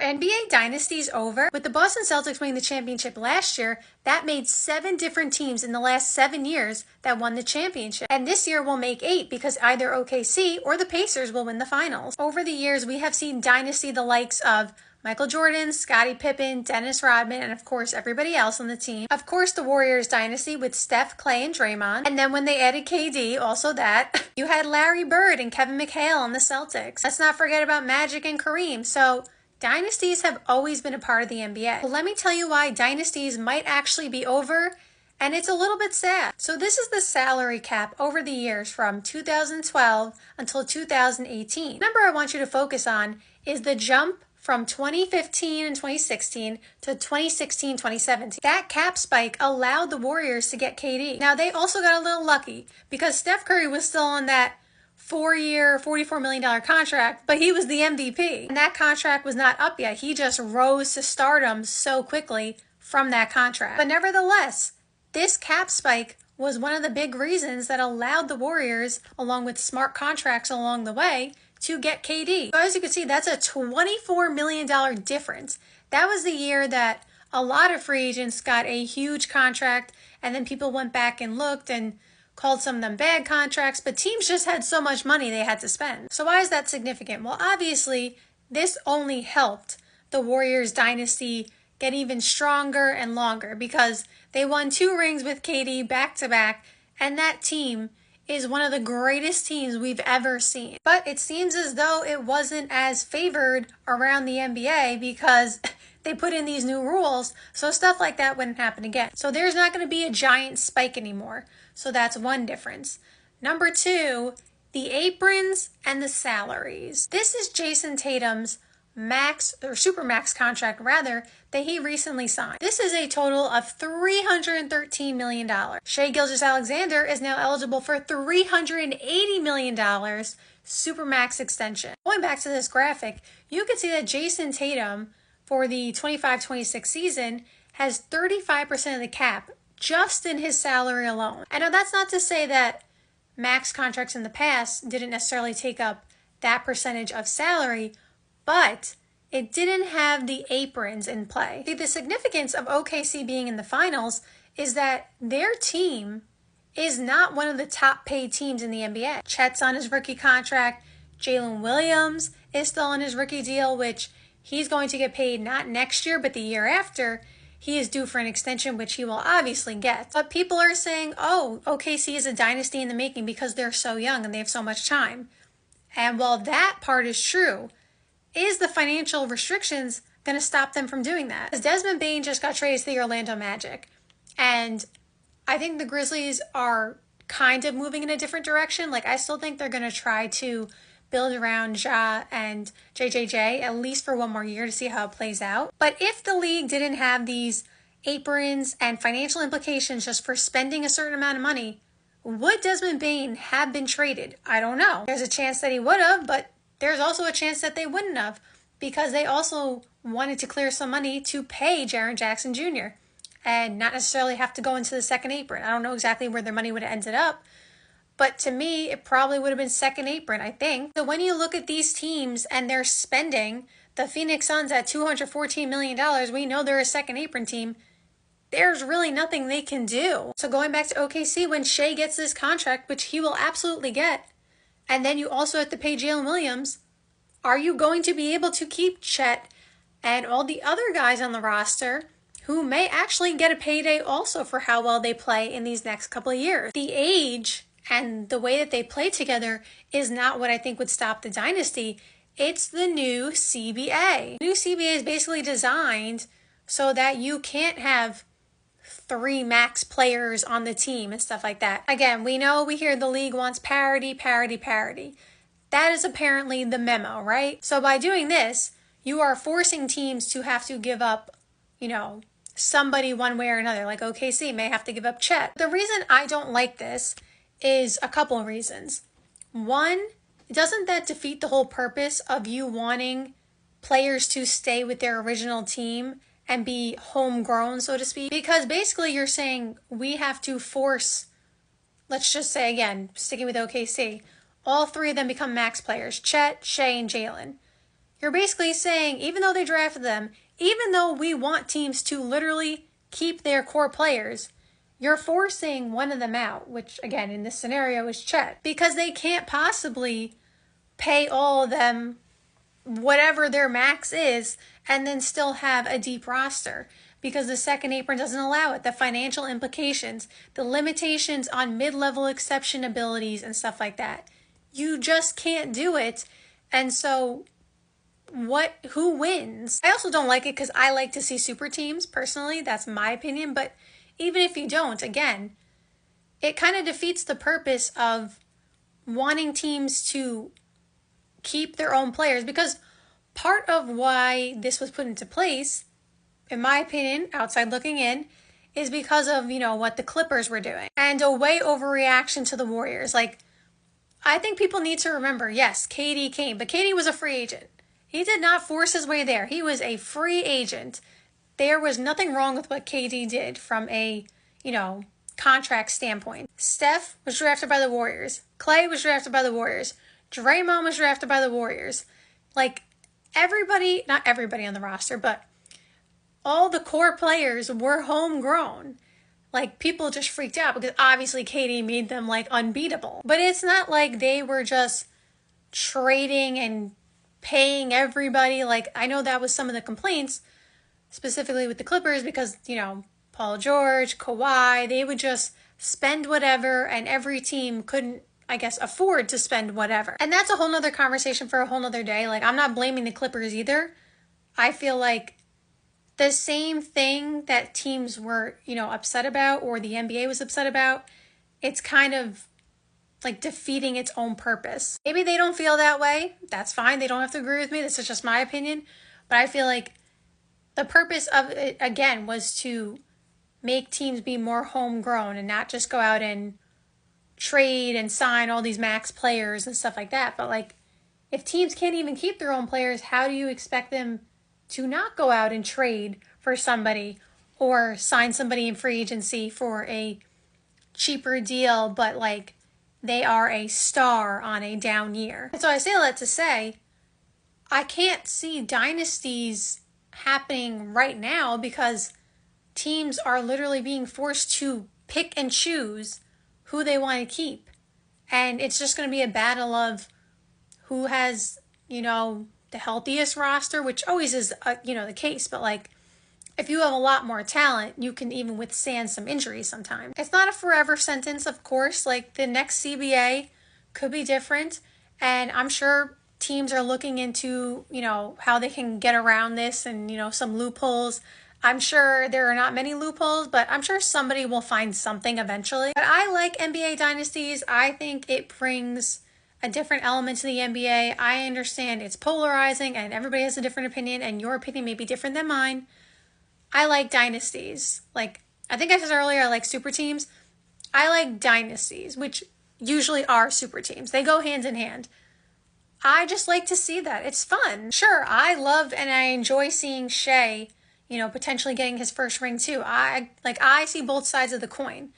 NBA Dynastys Over. With the Boston Celtics winning the championship last year, that made 7 different teams in the last 7 years that won the championship. And this year will make 8 because either OKC or the Pacers will win the finals. Over the years, we have seen dynasty the likes of Michael Jordan, Scottie Pippen, Dennis Rodman, and of course everybody else on the team. Of course the Warriors dynasty with Steph, Clay, and Draymond. And then when they added KD, also that. You had Larry Bird and Kevin McHale on the Celtics. Let's not forget about Magic and Kareem. So dynasties have always been a part of the NBA. But let me tell you why dynasties might actually be over, and it's a little bit sad. So this is the salary cap over the years from 2012 until 2018. The number I want you to focus on is the jump from 2015 and 2016 to 2016-2017. That cap spike allowed the Warriors to get KD. Now, they also got a little lucky because Steph Curry was still on that 4-year, $44 million contract, but he was the MVP. And that contract was not up yet. He just rose to stardom so quickly from that contract. But nevertheless, this cap spike was one of the big reasons that allowed the Warriors, along with smart contracts along the way, to get KD. So as you can see, that's a $24 million difference. That was the year that a lot of free agents got a huge contract, and then people went back and looked and called some of them bad contracts, but teams just had so much money they had to spend. So why is that significant? Well, obviously, this only helped the Warriors dynasty get even stronger and longer because they won 2 rings with KD back-to-back, and that team is one of the greatest teams we've ever seen. But it seems as though it wasn't as favored around the NBA because they put in these new rules, so stuff like that wouldn't happen again. So there's not going to be a giant spike anymore. So that's one difference. Number 2, the aprons and the salaries. This is Jason Tatum's max or supermax contract rather that he recently signed. This is a total of $313 million. Shai Gilgeous-Alexander is now eligible for $380 million supermax extension. Going back to this graphic, you can see that Jason Tatum for the 25-26 season has 35% of the cap just in his salary alone. And now that's not to say that max contracts in the past didn't necessarily take up that percentage of salary, but it didn't have the aprons in play. See, the significance of OKC being in the finals is that their team is not one of the top paid teams in the NBA. Chet's on his rookie contract. Jalen Williams is still on his rookie deal, which he's going to get paid not next year, but the year after. He is due for an extension, which he will obviously get. But people are saying, oh, OKC is a dynasty in the making because they're so young and they have so much time. And while that part is true, is the financial restrictions going to stop them from doing that? Because Desmond Bane just got traded to the Orlando Magic. And I think the Grizzlies are kind of moving in a different direction. Like, I still think they're going to try to build around Ja and JJJ, at least for one more year to see how it plays out. But if the league didn't have these aprons and financial implications just for spending a certain amount of money, would Desmond Bane have been traded? I don't know. There's a chance that he would have, but there's also a chance that they wouldn't have because they also wanted to clear some money to pay Jaren Jackson Jr. and not necessarily have to go into the second apron. I don't know exactly where their money would have ended up, but to me, it probably would have been second apron, I think. So when you look at these teams and they're spending, the Phoenix Suns at $214 million, we know they're a second apron team. There's really nothing they can do. So going back to OKC, when Shai gets this contract, which he will absolutely get, and then you also have to pay Jalen Williams, are you going to be able to keep Chet and all the other guys on the roster who may actually get a payday also for how well they play in these next couple of years? The age and the way that they play together is not what I think would stop the dynasty. It's the new CBA. The new CBA is basically designed so that you can't have 3 max players on the team and stuff like that. Again, we hear the league wants parity, parity, parity. That is apparently the memo, right? So by doing this, you are forcing teams to have to give up, somebody one way or another. Like OKC may have to give up Chet. The reason I don't like this is a couple of reasons. One, doesn't that defeat the whole purpose of you wanting players to stay with their original team and be homegrown, so to speak? Because basically you're saying we have to force, let's just say again, sticking with OKC, all 3 of them become max players, Chet, Shai, and Jalen. You're basically saying, even though they drafted them, even though we want teams to literally keep their core players, you're forcing one of them out, which again, in this scenario is Chet, because they can't possibly pay all of them whatever their max is and then still have a deep roster, because the second apron doesn't allow it. The financial implications, the limitations on mid-level exception abilities and stuff like that. You just can't do it. And so who wins? I also don't like it because I like to see super teams personally. That's my opinion. But even if you don't, again, it kind of defeats the purpose of wanting teams to keep their own players, because part of why this was put into place, in my opinion, outside looking in, is because of, what the Clippers were doing and a way overreaction to the Warriors. Like, I think people need to remember, yes, KD came, but KD was a free agent. He did not force his way there. He was a free agent. There was nothing wrong with what KD did from a, contract standpoint. Steph was drafted by the Warriors. Clay was drafted by the Warriors. Draymond was drafted by the Warriors. Like, everybody, not everybody on the roster, but all the core players were homegrown. Like, people just freaked out because obviously KD made them, unbeatable. But it's not like they were just trading and paying everybody. Like, I know that was some of the complaints, specifically with the Clippers, because, Paul George, Kawhi, they would just spend whatever, and every team couldn't, afford to spend whatever. And that's a whole nother conversation for a whole nother day. Like, I'm not blaming the Clippers either. I feel like the same thing that teams were, upset about, or the NBA was upset about, it's kind of like defeating its own purpose. Maybe they don't feel that way. That's fine. They don't have to agree with me. This is just my opinion. But I feel like the purpose of it, again, was to make teams be more homegrown and not just go out and trade and sign all these max players and stuff like that. But if teams can't even keep their own players, how do you expect them to not go out and trade for somebody or sign somebody in free agency for a cheaper deal, but they are a star on a down year? And so I say all that to say, I can't see dynasties happening right now because teams are literally being forced to pick and choose who they want to keep. And it's just going to be a battle of who has, the healthiest roster, which always is, the case. But if you have a lot more talent, you can even withstand some injuries sometimes. It's not a forever sentence, of course. The next CBA could be different. And I'm sure teams are looking into, how they can get around this and, some loopholes. I'm sure there are not many loopholes, but I'm sure somebody will find something eventually. But I like NBA Dynasties. I think it brings a different element to the NBA. I understand it's polarizing and everybody has a different opinion, and your opinion may be different than mine. I like dynasties. I think I said earlier, I like super teams. I like dynasties, which usually are super teams. They go hand in hand. I just like to see that. It's fun. Sure, I love and I enjoy seeing Shea, potentially getting his first ring too. I see both sides of the coin.